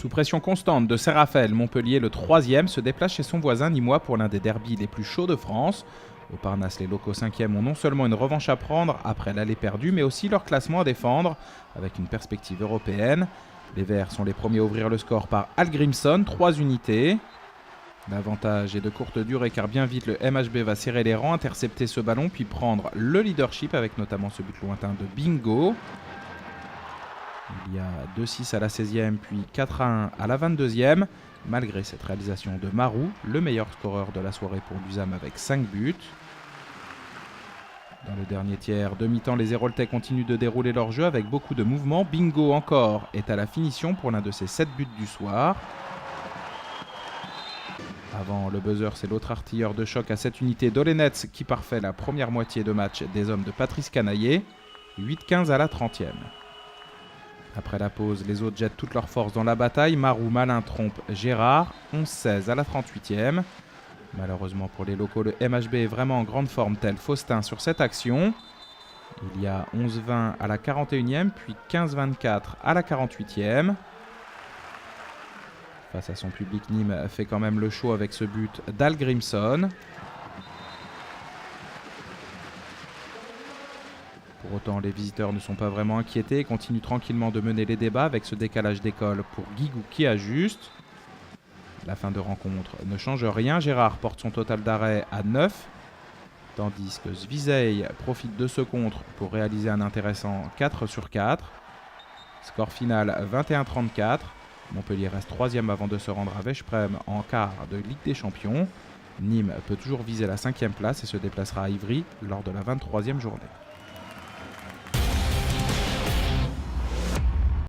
Sous pression constante de Saint-Raphaël, Montpellier, le 3e, se déplace chez son voisin nîmois pour l'un des derbys les plus chauds de France. Au Parnasse, les locaux 5e ont non seulement une revanche à prendre après l'aller perdue, mais aussi leur classement à défendre avec une perspective européenne. Les Verts sont les premiers à ouvrir le score par Hallgrímsson, 3 unités. L'avantage est de courte durée car bien vite le MHB va serrer les rangs, intercepter ce ballon puis prendre le leadership avec notamment ce but lointain de Bingo. Il y a 2-6 à la 16e puis 4-1 à la 22e. Malgré cette réalisation de Marou, le meilleur scoreur de la soirée pour l'USAM avec 5 buts. Dans le dernier tiers, demi-temps, les Héroltais continuent de dérouler leur jeu avec beaucoup de mouvements. Bingo encore est à la finition pour l'un de ses 7 buts du soir. Avant le buzzer, c'est l'autre artilleur de choc à 7 unités, Dolenets, qui parfait la première moitié de match des hommes de Patrice Canaillé. 8-15 à la 30e. Après la pause, les autres jettent toute leur force dans la bataille. Marou malin trompe Gérard. 11-16 à la 38e. Malheureusement pour les locaux, le MHB est vraiment en grande forme tel Faustin sur cette action. Il y a 11-20 à la 41e, puis 15-24 à la 48e. Face à son public, Nîmes fait quand même le show avec ce but d'Hallgrímsson. Pour autant, les visiteurs ne sont pas vraiment inquiétés et continuent tranquillement de mener les débats avec ce décalage d'école pour Guigou qui ajuste. La fin de rencontre ne change rien. Gérard porte son total d'arrêt à 9, tandis que Zvizej profite de ce contre pour réaliser un intéressant 4 sur 4. Score final 21-34. Montpellier reste 3e avant de se rendre à Veszprém en quart de Ligue des Champions. Nîmes peut toujours viser la 5e place et se déplacera à Ivry lors de la 23e journée.